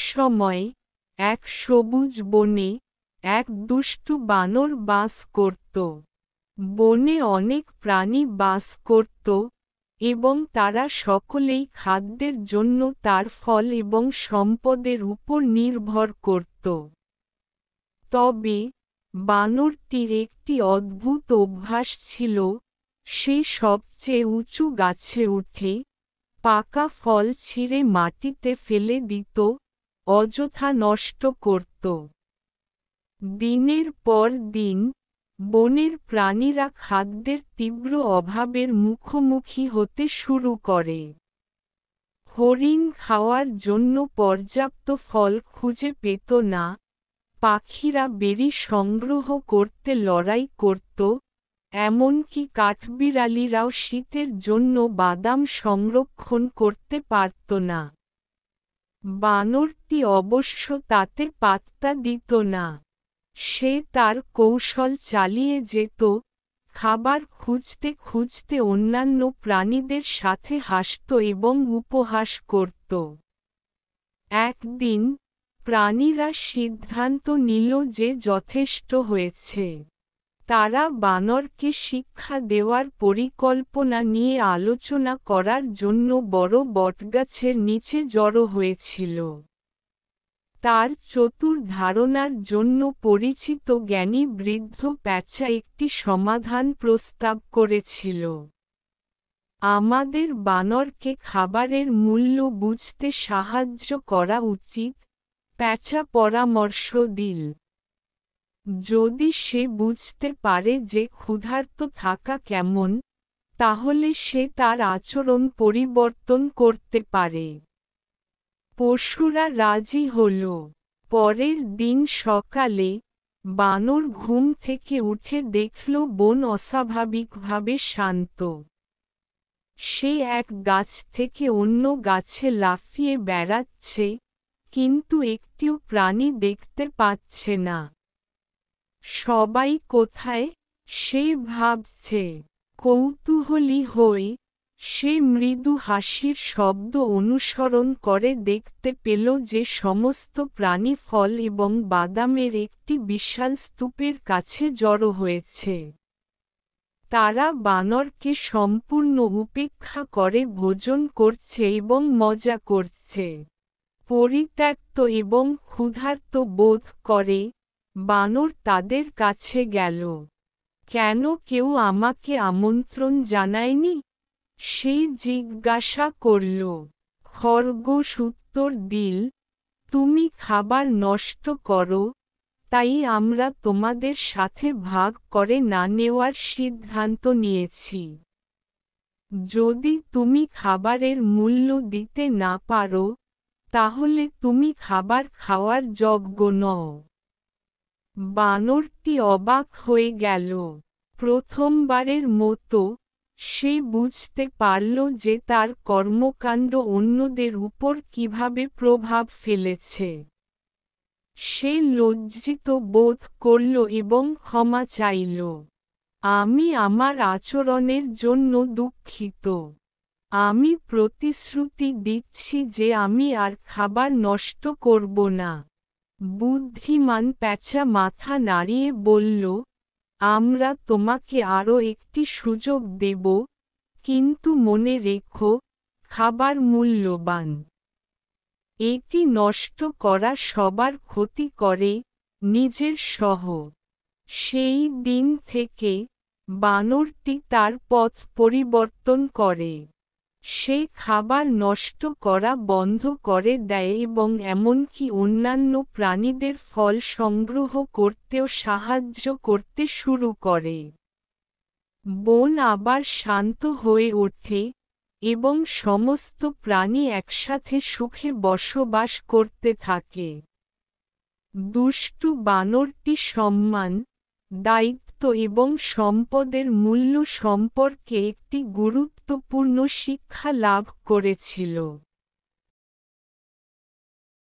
সময় এক সবুজ বনে এক দুষ্টু বানর বাস করত। বনে অনেক প্রাণী বাস করত এবং তারা সকলেই খাদ্যের জন্য তার ফল এবং সম্পদের উপর নির্ভর করত। তবে বানরটির একটি অদ্ভুত অভ্যাস ছিল, সে সবচেয়ে উঁচু গাছে উঠে পাকা ফল ছিঁড়ে মাটিতে ফেলে দিত, অযথা নষ্ট করত। দিনের পর দিন বনের প্রাণীরা খাদ্যের তীব্র অভাবের মুখোমুখি হতে শুরু করে। হরিণ খাওয়ার জন্য পর্যাপ্ত ফল খুঁজে পেত না, পাখিরা বেরি সংগ্রহ করতে লড়াই করত, এমনকি কাঠবিড়ালিরাও শীতের জন্য বাদাম সংরক্ষণ করতে পারত না। বানরটি অবশ্য তাতে পাত্তা দিত না। সে তার কৌশল চালিয়ে যেত, খাবার খুঁজতে খুঁজতে অন্যান্য প্রাণীদের সাথে হাসত এবং উপহাস করত। একদিন প্রাণীরা সিদ্ধান্ত নিল যে যথেষ্ট হয়েছে। তারা বানরকে শিক্ষা দেওয়ার পরিকল্পনা নিয়ে আলোচনা করার জন্য বড় বটগাছের নিচে জড়ো হয়েছিল। তার চতুর ধারণার জন্য পরিচিত জ্ঞানী বৃদ্ধ প্যাঁচা একটি সমাধান প্রস্তাব করেছিল। আমাদের বানরকে খাবারের মূল্য বুঝতে সাহায্য করা উচিত, প্যাঁচা পরামর্শ দিল। যদি সে বুঝতে পারে যে ক্ষুধার্ত থাকা কেমন, তাহলে সে তার আচরণ পরিবর্তন করতে পারে। পশুরা রাজি হল। পরের দিন সকালে বানর ঘুম থেকে উঠে দেখল বন অস্বাভাবিকভাবে শান্ত। সে এক গাছ থেকে অন্য গাছে লাফিয়ে বেড়াচ্ছে, কিন্তু একটিও প্রাণী দেখতে পাচ্ছে না। সবাই কোথায়, সে ভাবছে। কৌতূহলী হয়ে সে মৃদু হাসির শব্দ অনুসরণ করে দেখতে পেল যে সমস্ত প্রাণী ফল এবং বাদামের একটি বিশাল স্তূপের কাছে জড়ো হয়েছে। তারা বানরকে সম্পূর্ণ উপেক্ষা করে ভোজন করছে এবং মজা করছে। পরিত্যক্ত এবং ক্ষুধার্ত বোধ করে বানর তাদের কাছে গেল। কেন কেউ আমাকে আমন্ত্রণ জানায়নি? সে জিজ্ঞাসা করল। খরগোশ উত্তর দিল, তুমি খাবার নষ্ট করো, তাই আমরা তোমাদের সাথে ভাগ করে না নেওয়ার সিদ্ধান্ত নিয়েছি। যদি তুমি খাবারের মূল্য দিতে না পারো, তাহলে তুমি খাবার খাওয়ার যোগ্য নও। বানরটি অবাক হয়ে গেল। প্রথমবারের মতো সে বুঝতে পারল যে তার কর্মকাণ্ড অন্যদের উপর কিভাবে প্রভাব ফেলেছে। সে লজ্জিত বোধ করল এবং ক্ষমা চাইল। আমি আমার আচরণের জন্য দুঃখিত। আমি প্রতিশ্রুতি দিচ্ছি যে আমি আর খাবার নষ্ট করব না। বুদ্ধিমান প্যাঁচা মাথা নাড়িয়ে বলল, আমরা তোমাকে আরও একটি সুযোগ দেব, কিন্তু মনে রেখো, খাবার মূল্যবান। এটি নষ্ট করা সবার ক্ষতি করে, নিজের সহ। সেই দিন থেকে বানরটি তার পথ পরিবর্তন করে। সে খাবার নষ্ট করা বন্ধ করে দেয় এবং এমনকি অন্যান্য প্রাণীদের ফল সংগ্রহ করতেও সাহায্য করতে শুরু করে। বন আবার শান্ত হয়ে ওঠে এবং সমস্ত প্রাণী একসাথে সুখে বসবাস করতে থাকে। দুষ্টু বানরটি সম্মান, দায়িত্ব এবং সম্পদের মূল্য সম্পর্কে একটি গুরুত্বপূর্ণ শিক্ষা লাভ করেছিল।